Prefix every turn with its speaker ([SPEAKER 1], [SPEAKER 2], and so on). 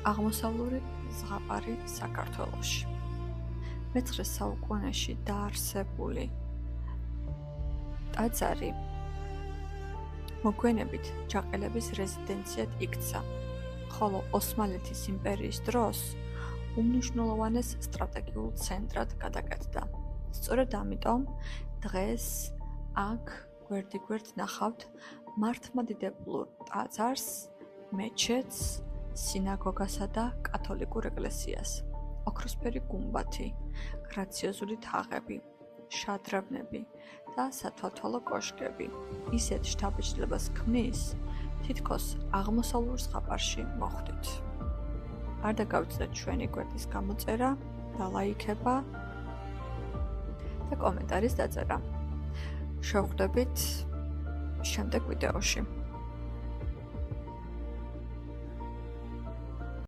[SPEAKER 1] აღმოსავლური ზღაპარი საქართველოში. მე-19 საუკუნეში დაარსებული ტაძარი მოგვიანებით ჯაყელების რეზიდენციად იქცა, ხოლო ოსმალეთის იმპერიის დროს უმნიშვნელოვანეს სტრატეგიულ ცენტრად გადაკეთდა. სწორედ ამიტომ დღეს აქ გვერდიგვერდ ნახავთ მართლმადიდებლურ ტაძარს, მეჩეთს, სინაგოგასა და კათოლიკურ ეკლესიას. ოქროსფერი გუმბათი, გრაციოზული თაღები, შადრევნები და სათვალთვალო კოშკები ისეთ შთაბეჭდილებას ქმნის, თითქოს აღმოსავლურ ზღაპარში მოხვდით. არ დაგავიწყდეთ ჩვენი გვერდის გამოწერა და ლაიქება და კომენტარის დაწერა. შევხვდებით შემდეგ ვიდეოში.